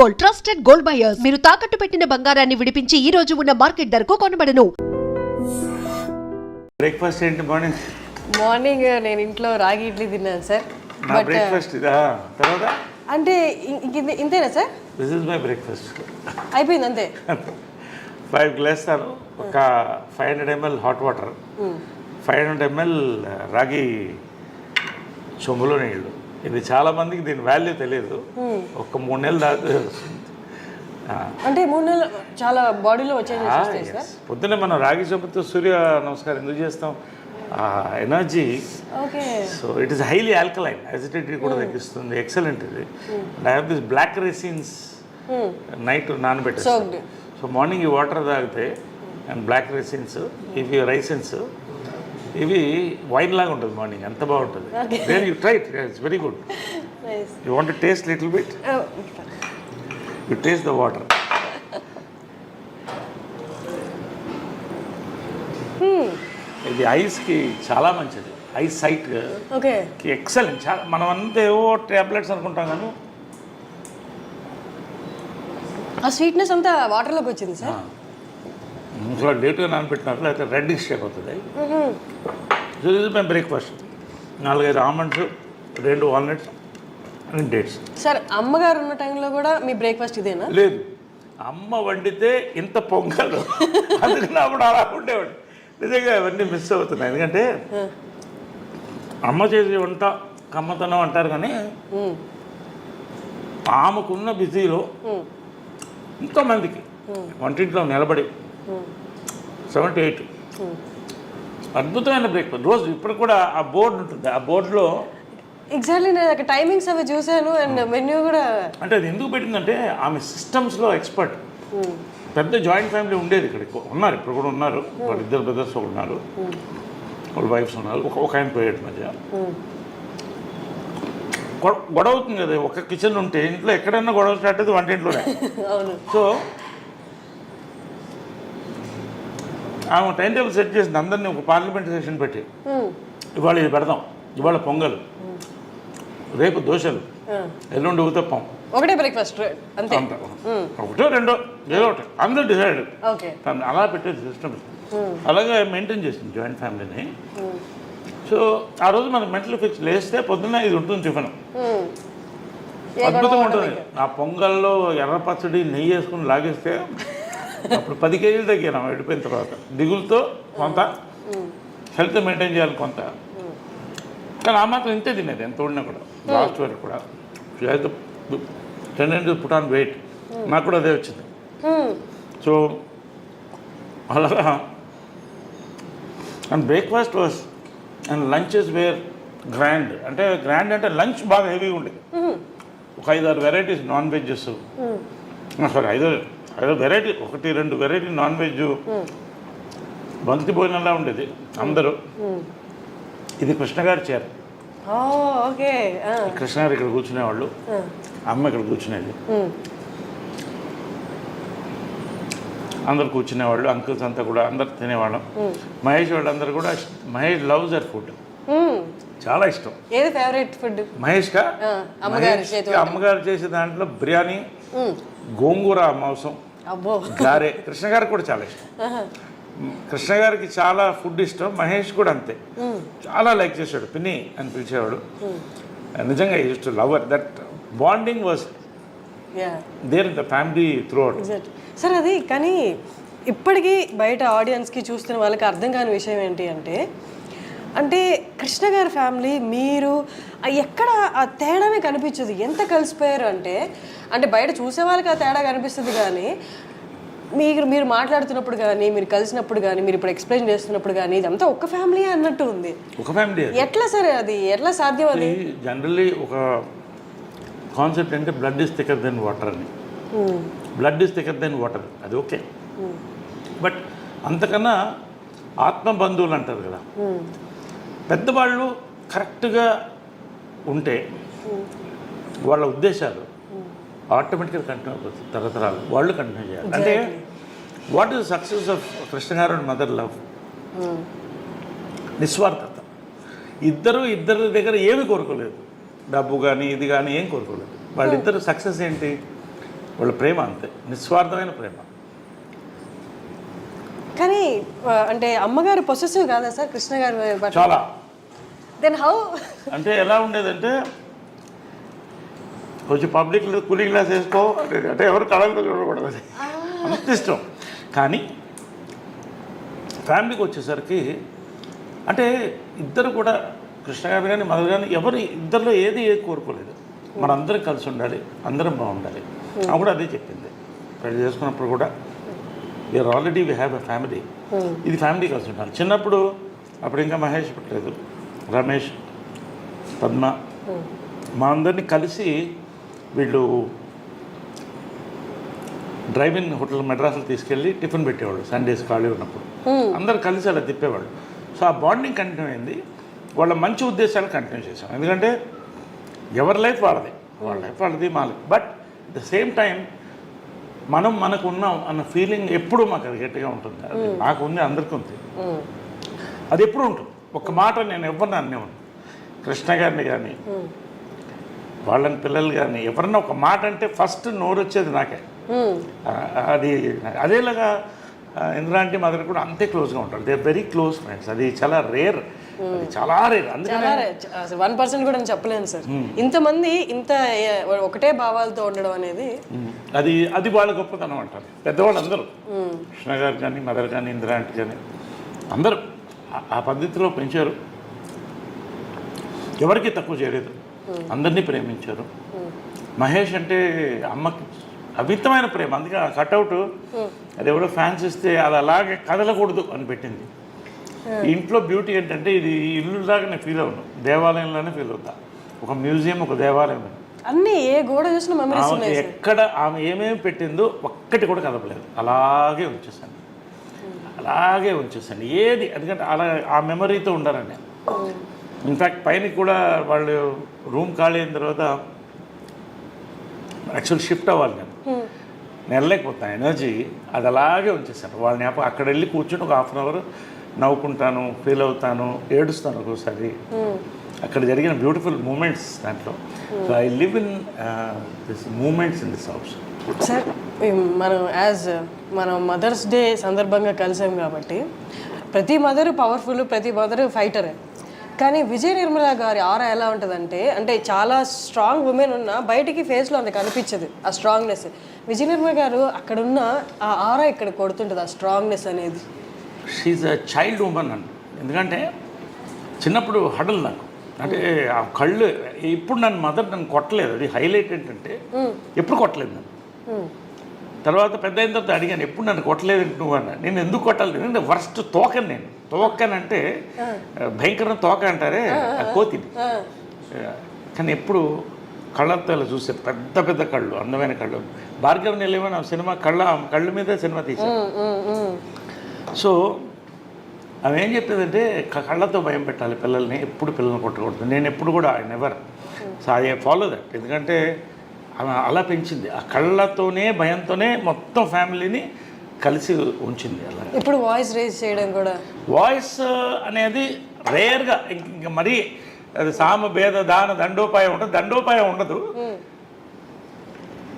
Gold, trusted gold buyers. మీరు తాకట్టు పెట్టిన బంగారాన్ని విడిపించి ఈ రోజు ఉన్న మార్కెట్ ధరకు కొనబడను. బ్రేక్ఫాస్ట్ ఏంటి మార్నింగ్? మార్నింగ్ నేను ఇంట్లో రాగి ఇడ్లీ తిన్నాను సార్. నా బ్రేక్ఫాస్ట్ ఇదా? తర్వాత అంటే ఇంతేనా sir? This is my breakfast. అయిపోయింది అంతే. 5 గ్లాసులు, ఒక 500 ml హాట్ వాటర్, 500 ml రాగి చెంబులో నీళ్ళు. ఇది చాలా మందికి దీని వాల్యూ తెలియదు. ఒక 3 నెలలు దాకా అంటే 3 నెలలు చాలా బాడీలో వచ్చేది సార్. పొద్దున్నే మనం రాగి చెంబుతో సూర్య నమస్కారం ఎందుకు చేస్తాం? Energy. Okay. So it is highly alkaline, acidity కూడా తగ్గిస్తుంది. ఎక్సలెంట్ ఇది. And I have this black resins night నానబెట్టేస్తాను. సో మార్నింగ్ ఈ వాటర్ తాగితే అండ్ బ్లాక్ రెసిన్స్, ఇవి రైసిన్స్, ఇవి వైన్ లాగా ఉంటుంది మార్నింగ్. ఎంత బాగుంటుంది. Then you try it, it's very good. You want to taste little bit? You taste the water. ఇది ఐస్కి చాలా మంచిది. Eyes sight excellent. చాలా మనం అంతా ఏవో ట్యాబ్లెట్స్ అనుకుంటాం కానీ ఆ స్వీట్నెస్ అంతా వాటర్లోకి వచ్చింది సార్. ఇంట్లో లేట్గా నానబెట్టినట్లు అయితే రెడ్డిష్ అయిపోతుంది. So this is my breakfast. 4-5 almonds, 2 walnuts and dates. Sir అమ్మగారు ఉన్న టైంలో కూడా మీ బ్రేక్ఫాస్ట్ ఇదేనా? లేదు, అమ్మ వండితే ఇంత పొంగలు, అందుకని అప్పుడు అలా ఉండేవాడు. నిజంగా అవన్నీ మిస్ అవుతున్నాయి. ఎందుకంటే అమ్మ చేసే వంట కమ్మతనం అంటారు కానీ ఆమెకున్న బిజీలో ఎంతోమందికి వంటింట్లో నిలబడి 7 to 8 అద్భుతమైన బ్రేక్ఫాస్ట్ రోజు. ఇప్పుడు కూడా ఆ బోర్డు ఉంటుంది, ఆ బోర్డులో ఎగ్జాక్ట్లీ నేను టైమింగ్స్ అవి చూశాను అండ్ మెన్యూ కూడా. అంటే అది ఎందుకు పెట్టిందంటే ఆమె సిస్టమ్స్లో ఎక్స్పర్ట్. పెద్ద జాయింట్ ఫ్యామిలీ ఉండేది ఇక్కడ, ఉన్నారు ఇప్పుడు కూడా ఉన్నారు. వాళ్ళు 2 బ్రదర్స్ ఉన్నారు, వాళ్ళ వైఫ్స్ ఉన్నారు. ఒక ఆయన పోయాడు మధ్య. గొడవ అవుతుంది కదా, ఒక కిచెన్ ఉంటే ఇంట్లో ఎక్కడైనా గొడవ స్టార్ట్ అయితే వంటింట్లోనే. సో ఆమె టైం టేబుల్ సెట్ చేసింది. అందరినీ ఒక పార్లమెంట్ సెషన్ పెట్టి ఇవాళ ఇది పెడదాం, ఇవాళ పొంగల్, రేపు దోశలు, ఎల్లుండి ఊతప్పం, ఒకటే బ్రేక్ఫాస్ట్ అంతే. ఒకటో రెండో ఏదో ఒకటి అందరూ డిసైడ్. అలా పెట్టేది సిస్టమ్. అలాగే మెయింటైన్ చేసింది జాయింట్ ఫ్యామిలీని. సో ఆ రోజు మనకు మెంటల్ ఫిక్స్ లేస్తే పొద్దున్న ఇది ఉంటుంది టిఫిన్. అద్భుతంగా ఉంటుంది. ఆ పొంగల్లో ఎర్ర పచ్చడి నెయ్యి వేసుకుని లాగేస్తే అప్పుడు 10 కేజీలు తగ్గాను వెళ్ళిపోయిన తర్వాత. దిగులతో కొంత, హెల్త్ మెయింటైన్ చేయాలి కొంత. కానీ ఆ మాత్రం ఇంతే తినేది ఎంత ఉన్నా కూడా. లాస్ట్ వరకు కూడా టెండెన్సీ పుట్ ఆన్ వెయిట్. నాకు కూడా అదే వచ్చింది. సో అలాగా and breakfast was and lunches were grand. అంటే గ్రాండ్ అంటే లంచ్ బాగా హెవీగా ఉండేది. ఒక 5-6 varieties non vegs, sorry 5 variety, 1-2 variety non veg, బంతి భోజనంలా ఉండేది అందరూ. ఇది కృష్ణగారి చీర. కృష్ణగారు ఇక్కడ కూర్చునేవాళ్ళు, అమ్మ ఇక్కడ కూర్చునేది. అందరు కూర్చునేవాళ్ళు, అంకుల్స్ అంతా కూడా అందరు తినేవాళ్ళం. మహేష్ వాళ్ళందరూ కూడా. మహేష్ లవ్స్ దర్ ఫుడ్, చాలా ఇష్టం. ఏది ఫేవరెట్ ఫుడ్ మహేష్గా? అమ్మగారు చేసే దాంట్లో బిర్యానీ, గోంగూర మాంసం, గారె. కృష్ణ గారికి కూడా చాలా ఇష్టం. కృష్ణ గారికి చాలా ఫుడ్ ఇష్టం. మహేష్ కూడా అంతే, చాలా లైక్ చేసాడు. పిన్ని అని పిలిచేవాడు. నిజంగా used to love that bonding was there in the family throughout. Sir అది కానీ ఇప్పటికీ బయట ఆడియన్స్కి చూస్తున్న వాళ్ళకి అర్థం కాని విషయం ఏంటి అంటే, అంటే కృష్ణ గారి ఫ్యామిలీ మీరు ఎక్కడ ఆ తేడానే కనిపించదు. ఎంత కలిసిపోయారు అంటే, అంటే బయట చూసే వాళ్ళకి ఆ తేడా కనిపిస్తుంది కానీ మీరు మాట్లాడుతున్నప్పుడు కానీ, మీరు కలిసినప్పుడు కానీ, మీరు ఇప్పుడు ఎక్స్ప్లెయిన్ చేస్తున్నప్పుడు కానీ ఇదంతా ఒక ఫ్యామిలీ అన్నట్టు ఉంది. ఒక ఫ్యామిలీ ఎట్లా సార్ అది ఎట్లా సాధ్యం? అది జనరల్లీ ఒక కాన్సెప్ట్ అంటే blood is thicker than water అని. Blood is thicker than water, అది ఓకే. బట్ అంతకన్నా ఆత్మ బంధువులు అంటారు కదా, పెద్దవాళ్ళు కరెక్ట్గా ఉంటే వాళ్ళ ఉద్దేశాలు ఆటోమేటిక్గా కంటిన్యూ అవుతుంది. తరతరాలు వాళ్ళు కంటిన్యూ చేయాలి. అంటే what is success of Krishna గారు అండ్ మదర్ లవ్? నిస్వార్థత. ఇద్దరి దగ్గర ఏమి కోరుకోలేదు, డబ్బు కానీ ఇది కానీ ఏం కోరుకోలేదు. వాళ్ళిద్దరు సక్సెస్ ఏంటి? వాళ్ళ ప్రేమ అంతే, నిస్వార్థమైన ప్రేమ. కానీ అంటే అమ్మగారు పొసెసివ్ కాదా సార్ కృష్ణ గారు? చాలా. Then how? అంటే ఎలా ఉండేదంటే కొంచెం పబ్లిక్లో కూలింగ్ గ్లాస్ వేసుకో అంటే ఎవరు కళలు చూడకూడదు, అంత ఇష్టం. కానీ ఫ్యామిలీకి వచ్చేసరికి అంటే ఇద్దరు కూడా కృష్ణ గారు కానీ మదర్ కానీ ఎవరు ఇద్దరిలో ఏది కోరుకోలేదు, మనందరం కలిసి ఉండాలి, అందరం బాగుండాలి. ఆమె కూడా అదే చెప్పింది పెళ్లి చేసుకున్నప్పుడు కూడా, we are already we have a family, ఇది ఫ్యామిలీ కలిసి ఉండాలి. చిన్నప్పుడు అప్పుడు ఇంకా మహేష్ పుట్టలేదు, రమేష్, పద్మ, మా అందరినీ కలిసి వీళ్ళు డ్రైవ్-ఇన్ హోటల్ మెడ్రాస్లో తీసుకెళ్ళి టిఫిన్ పెట్టేవాళ్ళు సండేస్ ఖాళీ ఉన్నప్పుడు, అందరు కలిసి అలా తిప్పేవాళ్ళు. సో ఆ బాండింగ్ కంటిన్యూ అయింది, వాళ్ళ మంచి ఉద్దేశాలు కంటిన్యూ చేసాం. ఎందుకంటే ఎవరి లైఫ్ వాళ్ళది, వాళ్ళ లైఫ్ వాళ్ళది, మా life. But at the same time మనకు ఉన్నాం అన్న ఫీలింగ్ ఎప్పుడూ మాకు అది గట్టిగా ఉంటుంది. అది నాకు ఉంది, అందరికీ ఉంది, అది ఎప్పుడు ఉంటుంది. ఒక మాట నేను ఎవరిని అనేవాడిని, కృష్ణ గారిని కానీ వాళ్ళని పిల్లలు కానీ ఎవరన్నా ఒక మాట అంటే ఫస్ట్ నోరు వచ్చేది నాకే. అది అదేలాగా ఇంద్రాంటి మదర్ కూడా అంతే క్లోజ్గా ఉంటారు, they are very close friends. అది చాలా రేర్, అది చాలా రేర్. అందుకని 1% కూడా చెప్పలేను సార్, ఇంతమంది ఇంత ఒకటే భావాలతో ఉండడం అనేది అది వాళ్ళ గొప్పతనం అంటారు పెద్దవాళ్ళు అందరూ. కృష్ణ గారు కానీ మదర్ కానీ ఇంద్రాంటి కానీ అందరూ ఆ పద్ధతిలో పెంచారు, ఎవరికి తక్కువ చేయలేదు, అందరినీ ప్రేమించారు. మహేష్ అంటే అమ్మకి అమితమైన ప్రేమ, అందుకే ఆ కట్అవుట్ అది ఎవరో ఫ్యాన్స్ ఇస్తే అది అలాగే కదలకూడదు అని పెట్టింది. ఇంట్లో బ్యూటీ ఏంటంటే ఇది ఇల్లులాగా నేను ఫీల్ అవును, దేవాలయంలోనే ఫీల్ అవుతా, ఒక మ్యూజియం, ఒక దేవాలయం. అన్ని ఏ గోడ చూసిన మెమరీస్ ఉన్నాయి. ఎక్కడ ఆమె ఏమేమి పెట్టిందో ఒక్కటి కూడా కదపలేదు, అలాగే ఉంచేసాను, అలాగే ఉంచేసాను ఏది. ఎందుకంటే అలా ఆ మెమరీతో ఉండాలండి. ఇన్ఫ్యాక్ట్ పైన కూడా వాళ్ళు రూమ్ ఖాళీ అయిన తర్వాత యాక్చువల్ షిఫ్ట్ అవ్వాలి, నేను వెళ్ళలేకపోతాను, ఎనర్జీ అది అలాగే ఉంచేసాను. వాళ్ళ జ్ఞాపకం అక్కడ వెళ్ళి కూర్చొని ఒక హాఫ్ అన్ అవర్ నవ్వుకుంటాను, ఫీల్ అవుతాను, ఏడుస్తాను ఒక్కోసారి. అక్కడ జరిగిన బ్యూటిఫుల్ మూమెంట్స్ దాంట్లో. So I live in this moments in this house. Sir మనం మదర్స్ డే సందర్భంగా కలిసాం కాబట్టి ప్రతి మదర్ పవర్ఫుల్, ప్రతి మదర్ ఫైటరే. కానీ విజయ నిర్మల గారి ఆరా ఎలా ఉంటుందంటే, అంటే చాలా స్ట్రాంగ్ ఉమెన్ ఉన్న బయటికి ఫేస్లో అంత కనిపించదు ఆ స్ట్రాంగ్నెస్. విజయ నిర్మల గారు అక్కడ ఉన్న ఆ ఆరా ఇక్కడ కొడుతుంటుంది, ఆ స్ట్రాంగ్నెస్ అనేది. షీఈ్ అ చైల్డ్ ఉమెన్ అండి. ఎందుకంటే చిన్నప్పుడు హడల్ నాకు, అంటే ఆ కళ్ళు ఇప్పుడు నన్ను కొట్టలేదు, అది హైలైట్ ఏంటంటే ఎప్పుడు కొట్టలేదు నన్ను. తర్వాత పెద్ద అయిన తర్వాత అడిగాను, ఎప్పుడు నన్ను కొట్టలేదు నువ్వు అన్న. నేను ఎందుకు కొట్టాలి, నేను వర్స్ట్ తోకని, నేను తోకనంటే భయంకరం తోక అంటారే కోతిని. కానీ ఎప్పుడు కళ్ళతో ఇలా చూసే పెద్ద పెద్ద కళ్ళు, అందమైన కళ్ళు. భార్గవ్ నిలయమని సినిమా కళ్ళ మీద సినిమా తీశాను. సో ఆమె ఏం చెప్తుందంటే కళ్ళతో భయం పెట్టాలి పిల్లల్ని, ఎప్పుడు పిల్లల్ని కొట్టకూడదు. నేను ఎప్పుడు కూడా I never, so I follow that. ఎందుకంటే ఆమె అలా పెంచింది, ఆ కళ్ళతోనే భయంతోనే మొత్తం ఫ్యామిలీని కలిసి ఉంచింది. అలా ఇప్పుడు వాయిస్ రేజ్ చేయడం కూడా, వాయిస్ అనేది రేర్గా, ఇంక మరీ అది సామ భేద దాన దండోపాయం ఉంటుంది, దండోపాయం ఉండదు,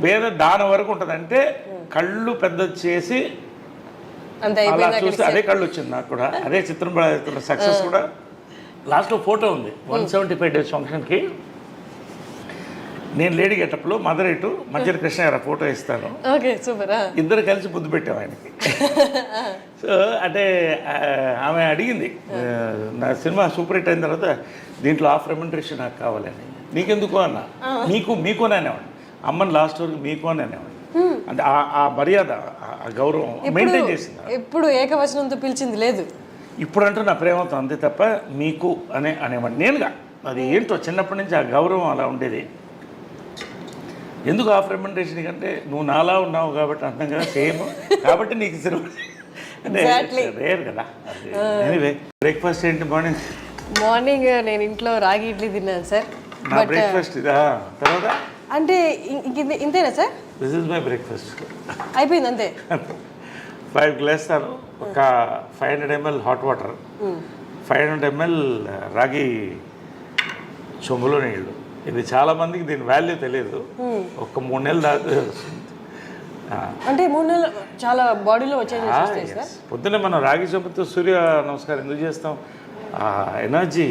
భేద దానం వరకు ఉంటుంది. అంటే కళ్ళు పెద్ద చేసి అలా చూస్తే అదే కళ్ళు వచ్చింది నాకు కూడా, అదే చిత్రం సక్సెస్ కూడా. లాస్ట్లో ఫోటో ఉంది 175 days ఫంక్షన్కి, నేను లేడీ గెటప్లో మదర్ ఇటు మధ్యలో కృష్ణ గారు ఫోటో ఇస్తాను, ఇద్దరు కలిసి ముద్దు పెట్టాం ఆయనకి. సో అంటే ఆమె అడిగింది, నా సినిమా సూపర్ హిట్ అయిన తర్వాత దీంట్లో ఆఫ్ రెమ్యునరేషన్ నాకు కావాలని. నీకెందుకు అన్న, మీకు అని అనేవాడిని, అమ్మని లాస్ట్ వరకు మీకు అని అనేవాడిని. అంటే ఆ మర్యాద, ఆ గౌరవం మెయింటైన్ చేసింది. ఎప్పుడు ఏకవచనంతో పిలిచింది లేదు, ఇప్పుడు అంటూ నా ప్రేమతో అంతే తప్ప మీకు అనేవాడిని నేనుగా. అది ఏంటో చిన్నప్పటి నుంచి ఆ గౌరవం అలా ఉండేది. ఎందుకు ఆఫ్ రెమ్యునరేషన్ కంటే నువ్వు నాలా ఉన్నావు కాబట్టి అంటాం కదా, సేమ్ కాబట్టి నీకు సినిమా అంటే రేర్ కదా. ఎనీవే బ్రేక్ఫాస్ట్ ఏంటి? మార్నింగ్ నేను ఇంట్లో రాగి ఇడ్లీ తిన్నాను సార్. నా బ్రేక్ఫాస్ట్ ఇదా? తర్వాత అంటే ఇంతేనా sir? This is my breakfast. అయిపోయింది అంతే. 5 గ్లాసులు, ఒక 500 ml హాట్ వాటర్, 500 ml రాగి చెంబులో నీళ్ళు. ఇది చాలా మందికి దీని వాల్యూ తెలియదు, ఒక 3 నెలలు దాకా. అంటే 3 నెలలు చాలా బాడీలో వచ్చేసి సార్. పొద్దున్నే మనం రాగి చెంపుతో సూర్య నమస్కారం ఎందుకు చేస్తాం? Energy.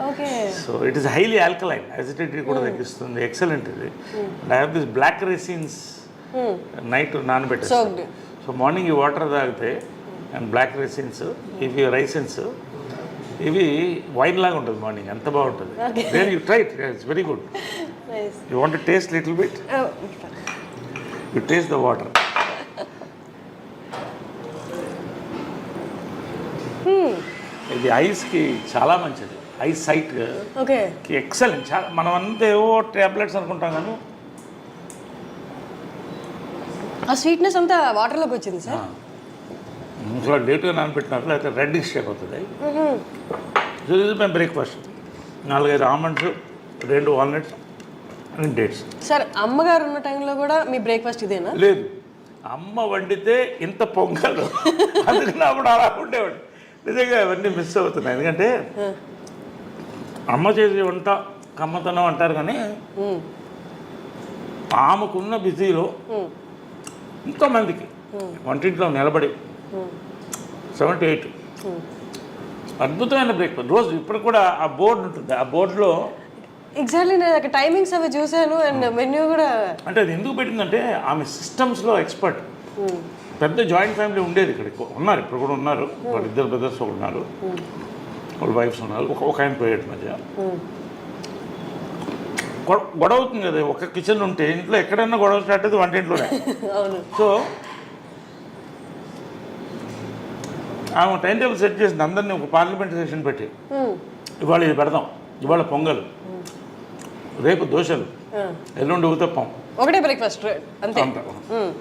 Okay. So it is highly alkaline, acidity కూడా తగ్గిస్తుంది, ఎక్సలెంట్ ఇది. And I have this black resins night నానబెట్టేస్తాను. సో మార్నింగ్ ఈ వాటర్ తాగితే అండ్ బ్లాక్ రెసిన్స్, ఇవి రైసిన్స్, ఇవి వైన్ లాగా ఉంటుంది మార్నింగ్, ఎంత బాగుంటుంది. Then you try it, it's very good. You want to taste little bit? You taste the water. ఇది ఐస్కి చాలా మంచిది, ఐస్ సైట్ ఎక్సలెంట్. చాలా మనం అంతా ఏవో ట్యాబ్లెట్స్ అనుకుంటాం కానీ ఆ స్వీట్నెస్ అంతా వాటర్లోకి వచ్చింది సార్. ఇంట్లో లేట్గా నానబెట్టినట్లు అయితే రెడ్డిష్ అయిపోతుంది. సో ఇది my breakfast. 4-5 almonds, 2 walnuts and dates. Sir అమ్మగారు ఉన్న టైంలో కూడా మీ బ్రేక్ఫాస్ట్ ఇదేనా? లేదు, అమ్మ వండితే ఇంత పొంగలు, అందుకని అప్పుడు అలా ఉండేవాడు. నిజంగా అవన్నీ మిస్ అవుతున్నాయి. ఎందుకంటే అమ్మ చేసే వంట కమ్మతనం అంటారు కానీ ఆమెకున్న బిజీలో ఎంతోమందికి వంటింట్లో నిలబడి 7 to 8 అద్భుతమైన బ్రేక్ఫాస్ట్ రోజు. ఇప్పుడు కూడా ఆ బోర్డు ఉంటుంది, ఆ బోర్డులో ఎగ్జాక్ట్లీ నేను టైమింగ్స్ అవి చూశాను అండ్ మెన్యూ కూడా. అంటే అది ఎందుకు పెట్టిందంటే ఆమె సిస్టమ్స్లో ఎక్స్పర్ట్. పెద్ద జాయింట్ ఫ్యామిలీ ఉండేది ఇక్కడ, ఉన్నారు ఇప్పుడు కూడా ఉన్నారు. వాళ్ళు 2 బ్రదర్స్ ఉన్నారు, వాళ్ళ వైఫ్స్ ఉన్నారు, ఒక ఆయన పోయాడు మధ్య. గొడవ అవుతుంది కదా, ఒక కిచెన్ ఉంటే ఇంట్లో ఎక్కడైనా గొడవ స్టార్ట్ అయితే వంటింట్లోనే. సో ఆమె టైం టేబుల్ సెట్ చేసింది, అందరినీ ఒక పార్లమెంట్ సెషన్ పెట్టి ఇవాళ ఇది పెడదాం, ఇవాళ పొంగల్, రేపు దోశలు, ఎల్లుండి ఊతప్పం, ఒకటే బ్రేక్ఫాస్ట్ అంతే,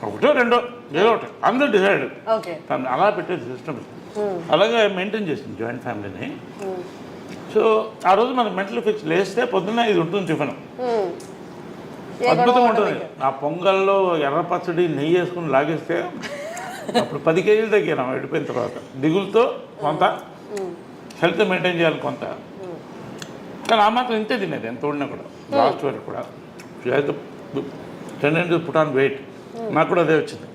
ఒకటో రెండో ఏదో ఒకటి అందరూ డిసైడ్. అలా పెట్టేది సిస్టమ్. అలాగే మెయింటైన్ చేసింది జాయింట్ ఫ్యామిలీని. సో ఆ రోజు మనకు మెంటల్ ఫిక్స్ లేస్తే పొద్దున్న ఇది ఉంటుంది టిఫిన్, అద్భుతంగా ఉంటుంది. ఆ పొంగల్లో ఎర్ర పచ్చడి నెయ్యి వేసుకుని లాగేస్తే అప్పుడు 10 కేజీలు తగ్గాను వెళ్ళిపోయిన తర్వాత. దిగులతో కొంత, హెల్త్ మెయింటైన్ చేయాలి కొంత, కానీ ఆ మాత్రం ఇంతే తినేది ఎంత ఉన్నా కూడా. లాస్ట్ వరకు కూడా టెండెన్సీ పుట్ ఆన్ వెయిట్, నాకు కూడా అదే వచ్చింది.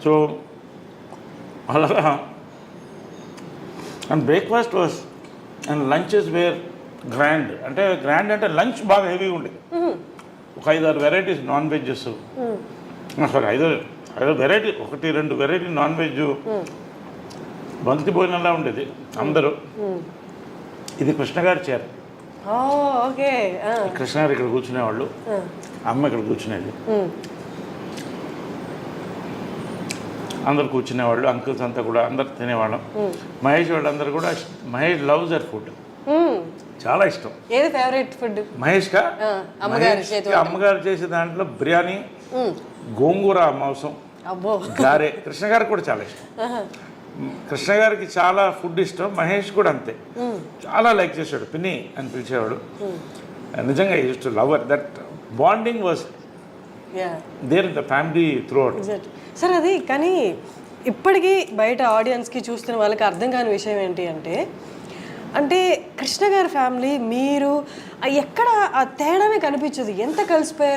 సో అలాగా and breakfast was and lunches were grand. అంటే గ్రాండ్ అంటే లంచ్ బాగా హెవీగా ఉండేది. ఒక 5-6 varieties non vegs, sorry 5 variety, 1-2 variety non veg, బంతి భోజనంలా ఉండేది అందరూ. ఇది కృష్ణగారి చీర. కృష్ణగారు ఇక్కడ కూర్చునేవాళ్ళు, అమ్మ ఇక్కడ కూర్చునేది, అందరు కూర్చునేవాళ్ళు, అంకుల్స్ అంతా కూడా అందరు తినేవాళ్ళం. మహేష్ వాళ్ళందరూ కూడా, మహేష్ లవ్స్ దర్ ఫుడ్, చాలా ఇష్టం. ఏది ఫేవరెట్ ఫుడ్ మహేష్గా? అమ్మగారు చేసే దాంట్లో బిర్యానీ, గోంగూర మాంసం, గారె. కృష్ణ గారికి కూడా చాలా ఇష్టం. కృష్ణ గారికి చాలా ఫుడ్ ఇష్టం, మహేష్ కూడా అంతే, చాలా లైక్ చేసాడు. పిన్ని అని పిలిచేవాడు. నిజంగా used to love that bonding was there in the family throughout. Sir అది కానీ ఇప్పటికీ బయట ఆడియన్స్కి చూస్తున్న వాళ్ళకి అర్థం కాని విషయం ఏంటి అంటే కృష్ణ గారి ఫ్యామిలీ మీరు ఎక్కడ ఆ తేడానే కనిపించదు, ఎంత కలిసిపోయారు.